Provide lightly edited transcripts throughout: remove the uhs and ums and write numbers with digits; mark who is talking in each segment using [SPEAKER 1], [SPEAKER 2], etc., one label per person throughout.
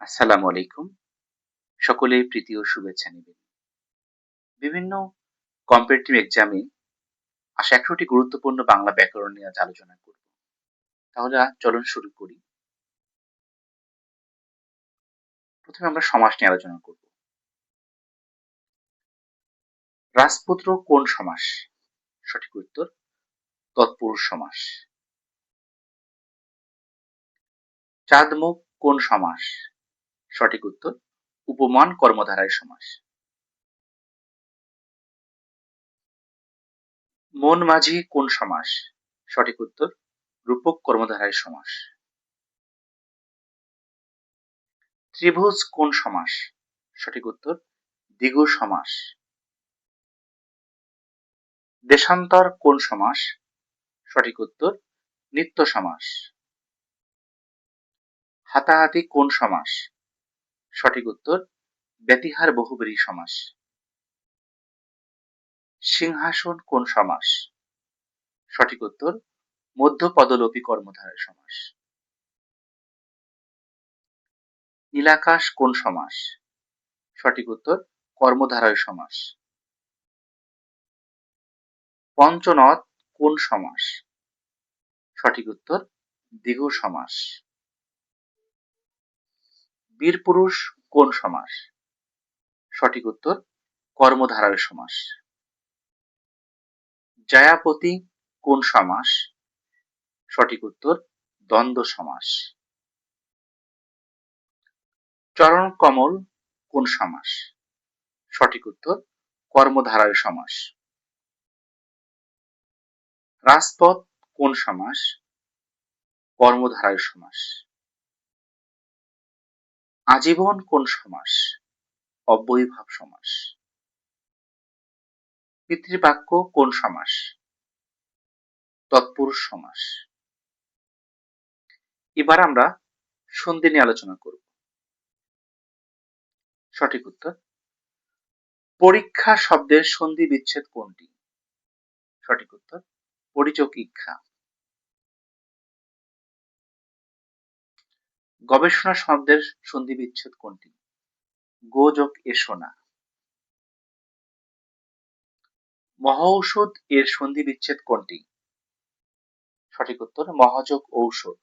[SPEAKER 1] আসসালামু আলাইকুম। সকলেই প্রীতি ও শুভেচ্ছা নিবেন। বিভিন্ন কম্পিটিটিভ এক্সামে আসা ১০০টি গুরুত্বপূর্ণ বাংলা ব্যাকরণ নিয়ে আজ আলোচনা করব। তাহলে চলুন শুরু করি। প্রথমে আমরা সমাস নিয়ে আলোচনা করব। রাজপুত্র কোন সমাস? সঠিক উত্তর তৎপুরুষ সমাস। চাঁদমুখ কোন সমাস? সঠিক উত্তর উপমান কর্মধারয় সমাস। মন মাঝি কোন সমাস? সঠিক উত্তর রূপক কর্মধারয় সমাস। ত্রিভুজ কোন সমাস? সঠিক উত্তর দ্বিগু সমাস। দেশান্তর কোন সমাস? সঠিক উত্তর নিত্য সমাস। হাতাহাতি কোন সমাস? সঠিক উত্তর ব্যতিহার বহুব্রীহি সমাস। সিংহাসন কোন সমাস? সঠিক উত্তর মধ্যপদলোপী কর্মধারয় সমাস। নীলাকাশ কোন সমাস? সঠিক উত্তর কর্মধারয় সমাস। পঞ্চনদ কোন সমাস? সঠিক উত্তর দ্বিগু সমাস। বীরপুরুষ কোন সমাস? সঠিক উত্তর কর্মধারয় সমাস। জয়াপতি কোন সমাস? সঠিক উত্তর দ্বন্দ্ব সমাস। চরণ কমল কোন সমাস? সঠিক উত্তর কর্মধারয় সমাস। রাজপথ কোন সমাস? কর্মধারয় সমাস। আজীবন কোন সমাস? অব্যয়ীভাব সমাস। পিতৃবাক্য কোন সমাস? তৎপুরুষ সমাস। এবার আমরা সন্ধি নিয়ে আলোচনা করব। সঠিক উত্তর পরীক্ষা শব্দের সন্ধি বিচ্ছেদ কোনটি? সঠিক উত্তর পরিচকিক্ষা। গবেষণা শব্দের সন্ধি বিচ্ছেদ কোনটি? গো যোগ এসোনা। মহৌষধ এর সন্ধি বিচ্ছেদ কোনটি? সঠিক উত্তর মহাযোগ ঔষধ।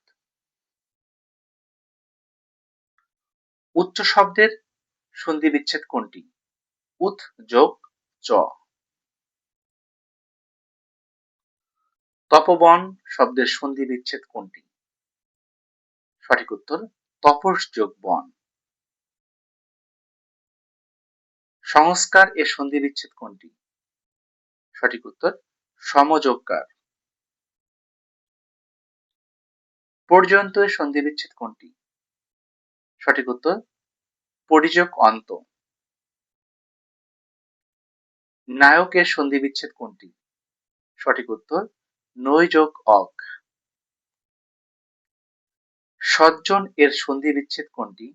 [SPEAKER 1] উচ্চ শব্দের সন্ধি বিচ্ছেদ কোনটি? উৎ যোগ চ। তপবন শব্দের সন্ধি বিচ্ছেদ কোনটি? সঠিক উত্তর তপস যোগ বন। সংস্কার এর সন্ধি বিচ্ছেদ কোনটি? সঠিক উত্তর সমযোগকার। পর্যন্ত এর সন্ধি বিচ্ছেদ কোনটি? সঠিক উত্তর পরিযোগ অন্ত। নায়ক এর সন্ধি বিচ্ছেদ কোনটি? সঠিক উত্তর নৈ যোগ অক। সজ্জন এর সন্ধি বিচ্ছেদ কোনটি?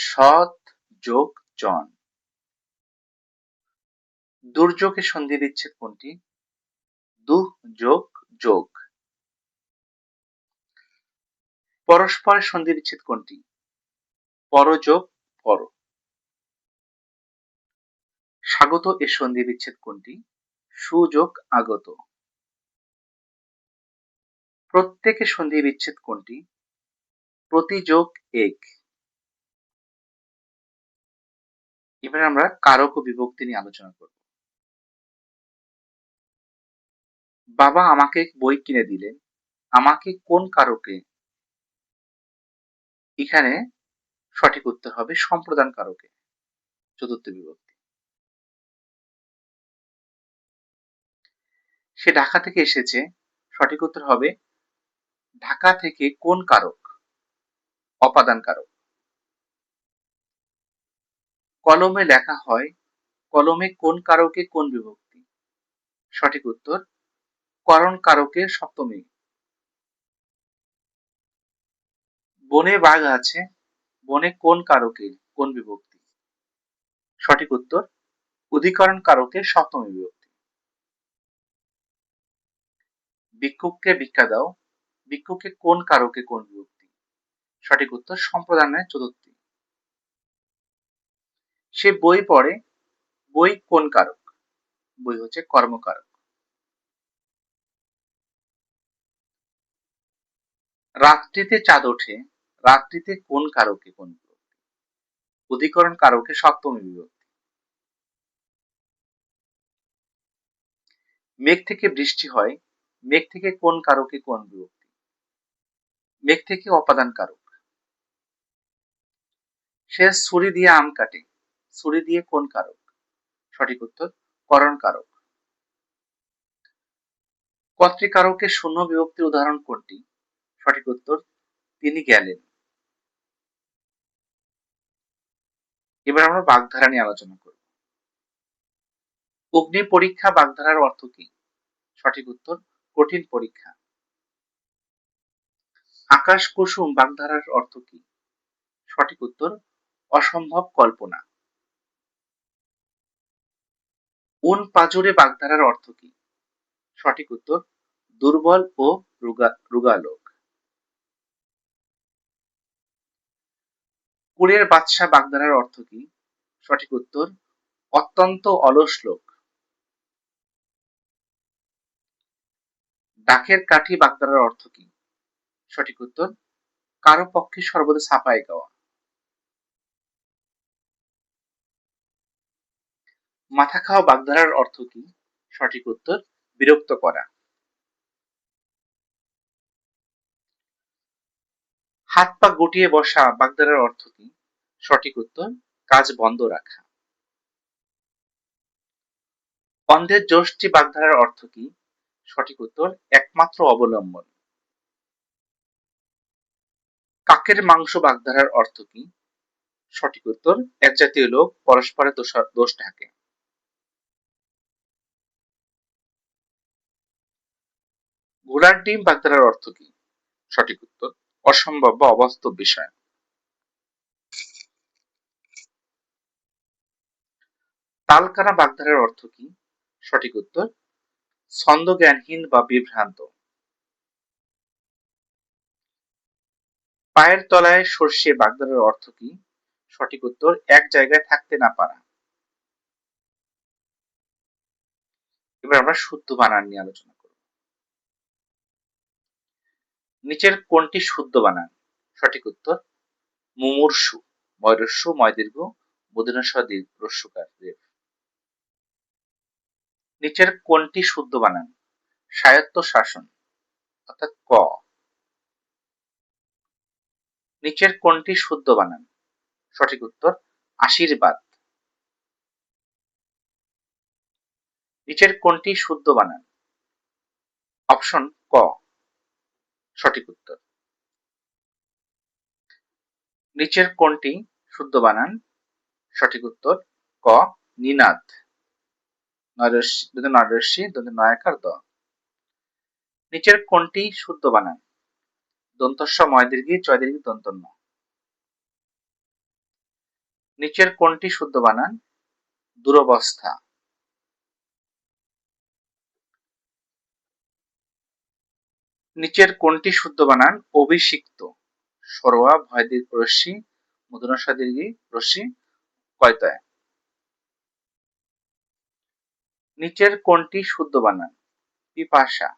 [SPEAKER 1] সৎ যোগ জন। দুর্যোগের সন্ধি বিচ্ছেদ কোনটি? দুঃ যোগ যোগ। পরস্পরের সন্ধি বিচ্ছেদ কোনটি? পরযোগ পর। স্বাগত এর সন্ধি বিচ্ছেদ কোনটি? সুযোগ আগত। প্রত্যেকের সন্ধি বিচ্ছেদ কোনটি? প্রতিযোগ এক। এবার আমরা কারক ও বিভক্তি নিয়ে আলোচনা করব। বাবা আমাকে বই কিনে দিলেন। আমাকে কোন কারকে? এখানে সঠিক উত্তর হবে সম্প্রদান কারকে, চতুর্থ বিভক্তি। সে ঢাকা থেকে এসেছে, সঠিক উত্তর হবে ঢাকা থেকে কোন কারক? অপাদান কারক। কলমে লেখা হয়, কলমে কোন কারকে কোন বিভক্তি? সঠিক উত্তর করণ কারকে সপ্তমী। বনে বাঘ আছে, বনে কোন কারকে কোন বিভক্তি? সঠিক উত্তর অধিকরণ কারকে সপ্তমী বিভক্তি। ভিক্ষুককে ভিক্ষা দাও, ভিক্ষুকে কোন কারকে কোন বিভক্তি? সঠিক উত্তর সম্প্রদানের চতুর্থী। সে বই পড়ে, বই কোন কারক? বই হচ্ছে কর্মকারক। রাত্রিতে চাঁদ ওঠে, রাত্রিতে কোন কারকে কোন বিভক্তি? অধিকরণ কারকে সপ্তমী বিভক্তি। মেঘ থেকে বৃষ্টি হয়, মেঘ থেকে কোন কারকে কোন বিভক্তি? মেঘ থেকে অপাদান কারক। সে ছুরি দিয়ে আম কাটে, ছুরি দিয়ে কোন কারক? সঠিক উত্তর করণ কারক। কর্তৃকারকের শূন্য বিভক্তির উদাহরণ কোনটি? সঠিক উত্তর তিনি গেলেন। এবার আমরা বাগধারা নিয়ে আলোচনা করব। অগ্নি পরীক্ষা বাগধারার অর্থ কি? সঠিক উত্তর কঠিন পরীক্ষা। আকাশ কুসুম বাগধারার অর্থ কি? সঠিক উত্তর অসম্ভব কল্পনা। উন পাজরে বাগধারার অর্থ কি? সঠিক উত্তর দুর্বল ও রোগালোক। কুলের বাদশা বাগধারার অর্থ কি? সঠিক উত্তর অত্যন্ত অলস লোক। ডাকের কাঠি বাগধারার অর্থ কি? সঠিক উত্তর কারো পক্ষে সর্বদা ছাপায় গাওয়া। মাথা খাওয়া বাগধারার অর্থ কি? সঠিক উত্তর বিরক্ত করা। হাত পা গুটিয়ে বসা বাগধারার অর্থ কি? সঠিক উত্তর কাজ বন্ধ রাখা। অন্ধের যষ্টি বাগধারার অর্থ কি? সঠিক উত্তর একমাত্র অবলম্বন। কাকের মাংস বাগধারার অর্থ কি? সঠিক উত্তর এক জাতীয় লোক পরস্পরের দোষ ঢাকে। ঘোড়ার ডিম বাগধারার অর্থ কি? সঠিক উত্তর অসম্ভব বা অবাস্তব বিষয়। তালকানা বাগধারার অর্থ কি? সঠিক উত্তর ছন্দজ্ঞানহীন বা বিভ্রান্ত। পায়ের তলায় সর্ষে বাগধারার অর্থ কি? সঠিক উত্তর এক জায়গায় থাকতে না পারা। এবার আমরা শুদ্ধ বানান নিয়ে আলোচনা করব। নিচের কোনটি শুদ্ধ বানান? সঠিক উত্তর মুমূর্ষু, ময়রস্য ময় দীর্ঘ মূর্ধন্য ষ রস্যকার রেফ। নিচের কোনটি শুদ্ধ বানান? স্বায়ত্ত শাসন অর্থাৎ ক। নিচের কোনটি শুদ্ধ বানান? সঠিক উত্তর আশীর্বাদ। নিচের কোনটি শুদ্ধ বানান? অপশন ক সঠিক উত্তর। নিচের কোনটি শুদ্ধ বানান? সঠিক উত্তর ক নিনাদ। নয়রস্যি নয়াকার দ। নিচের কোনটি শুদ্ধ বানান? দন্তস্ব ময় দীর্ঘি চয় দীর্ঘি দন্ত ন। নিচের কোনটি শুদ্ধ বানান? দুরবস্থা। নিচের কোনটি শুদ্ধ বানান? অভিষিক্ত। সরোয়া ভয় দীর্ঘ রস্যি মূর্ধন্য ষ দীর্ঘি রস্যি কয়তয়। নিচের কোনটি শুদ্ধ বানান? পিপাসা।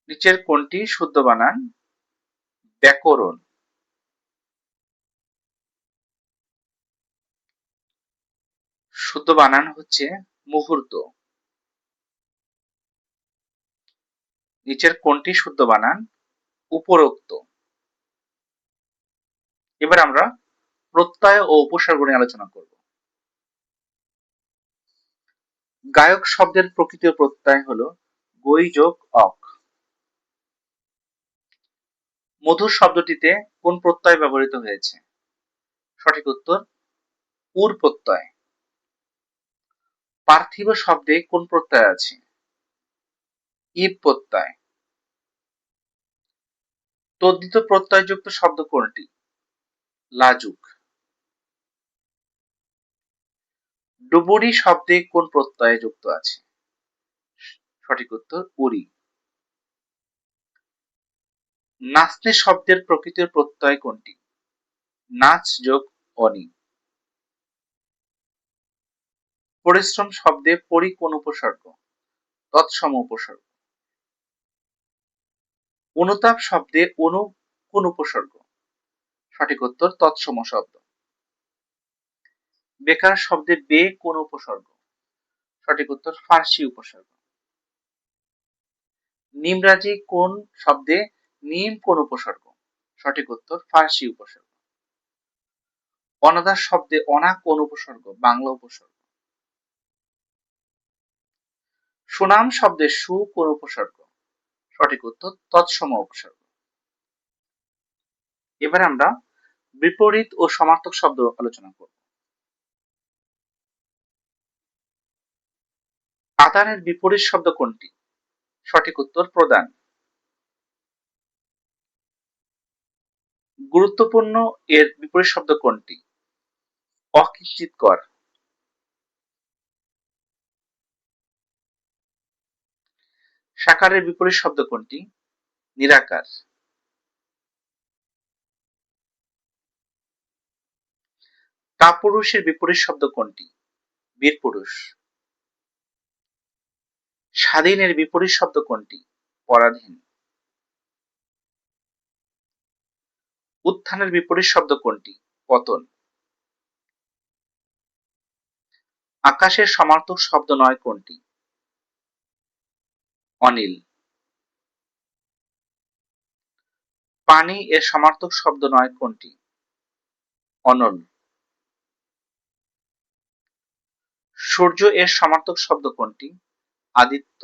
[SPEAKER 1] নিচের কোনটি শুদ্ধ বানান? ব্যাকরণ। শুদ্ধ বানান হচ্ছে মুহূর্ত। নিচের কোনটি শুদ্ধ বানান? উপরোক্ত। এবার আমরা প্রত্যয় ও উপসর্গ নিয়ে আলোচনা করব। গায়ক শব্দের প্রকৃত প্রত্যয় হলো গই যোগ অক। মধুর শব্দটিতে কোন প্রত্যয় ব্যবহৃত হয়েছে? সঠিক উত্তর উর প্রত্যয়। পার্থিব শব্দে কোন প্রত্যয় আছে? ইব প্রত্যয়। তদ্ধিত প্রত্যয়যুক্ত শব্দ কোনটি? লাজুক। ডুবুরি শব্দে কোন প্রত্যয় যুক্ত আছে? সঠিক উত্তর উরি। নাচতে শব্দের প্রকৃত প্রত্যয় কোনটি? নাচ যোগ অনি। পরিশ্রম শব্দে পরি কোন উপসর্গ? তৎসম উপসর্গ। অনুতাপ শব্দে অনু কোন উপসর্গ? সঠিক উত্তর তৎসম শব্দ। বেকার শব্দে বে কোন উপসর্গ? সঠিক উত্তর ফার্সি উপসর্গ। নিমরাজি কোন শব্দে নিম কোন উপসর্গ? সঠিক উত্তর ফার্সি উপসর্গ। অনাদার শব্দে অনা কোন উপসর্গ? বাংলা উপসর্গ। সুনাম শব্দে সু কোন উপসর্গ? সঠিক উত্তর তৎসম উপসর্গ। এবার আমরা বিপরীত ও সমার্থক শব্দ আলোচনা করব। আদানের বিপরীত শব্দ কোনটি? সঠিক উত্তর প্রদান। গুরুত্বপূর্ণ এর বিপরীত শব্দ কোনটি? অকিঞ্চিৎকর। সাকারের বিপরীত শব্দ কোনটি? নিরাকার। কাপুরুষের বিপরীত শব্দ কোনটি? বীরপুরুষ। স্বাধীনের বিপরীত শব্দ কোনটি? পরাধীন। উত্থানের বিপরীত শব্দ কোনটি? পতন। আকাশের সমার্থক শব্দ নয় কোনটি? অনিল। পানি এর সমার্থক শব্দ নয় কোনটি? অনল। সূর্য এর সমার্থক শব্দ কোনটি? আদিত্য।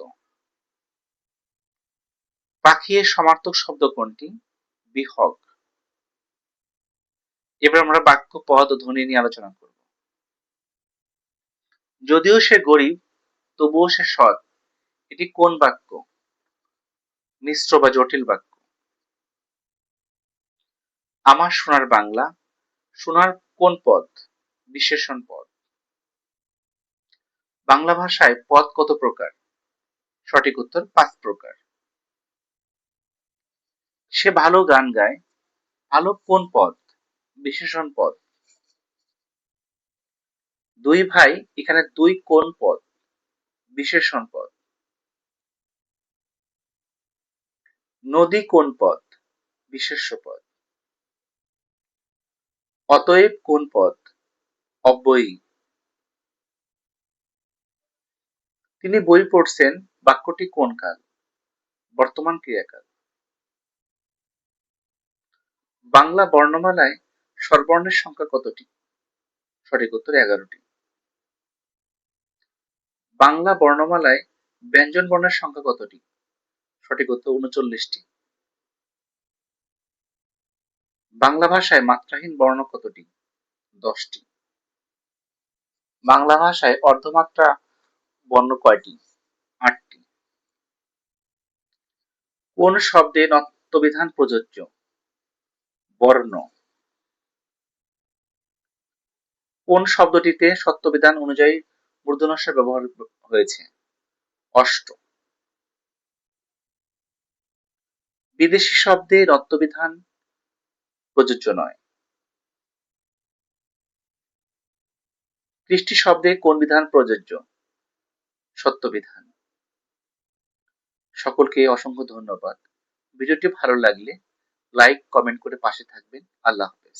[SPEAKER 1] পাখি এর সমার্থক শব্দ কোনটি? বিহগ। এবার আমরা বাক্য পদ ও ধ্বনি নিয়ে আলোচনা করব। যদিও সে গরিব তবুও সে সৎ, এটি কোন বাক্য? মিশ্র বা জটিল বাক্য। আমার সোনার বাংলা, সোনার কোন পদ? বিশেষণ পদ। বাংলা ভাষায় পদ কত প্রকার? সঠিক উত্তর 5 প্রকার। সে ভালো গান গায়, ভালো কোন পদ? বিশেষণ পদ। দুই ভাই, এখানে দুই কোন পদ? বিশেষণ পদ। নদী কোন পদ? বিশেষ্য পদ। অতএব কোন পদ? অব্যয়ী। তিনি বই পড়ছেন, বাক্যটি কোন কাল? বর্তমান ক্রিয়াকাল। বাংলা বর্ণমালায় স্বরবর্ণের সংখ্যা কতটি? সঠিক উত্তর 11টি। বাংলা বর্ণমালায় ব্যঞ্জন বর্ণের সংখ্যা কতটি? সঠিক উত্তর 39টি। বাংলা ভাষায় মাত্রাহীন বর্ণ কতটি? 10টি। বাংলা ভাষায় অর্ধমাত্রা বর্ণ কয়টি? 8টি। কোন শব্দে নত্যবিধান প্রযোজ্য? বর্ণ। কোন শব্দটিতে সত্যবিধান অনুযায়ী মূর্ধন্য ষ ব্যবহার হয়েছে? অষ্ট। বিদেশি শব্দে নত্যবিধান প্রযোজ্য নয়। কৃষ্টি শব্দে কোন বিধান প্রযোজ্য? সত্যবিধান। সকলকে অসংখ্য ধন্যবাদ। ভিডিওটি ভালো লাগলে লাইক কমেন্ট করে পাশে থাকবেন। আল্লাহ হাফেজ।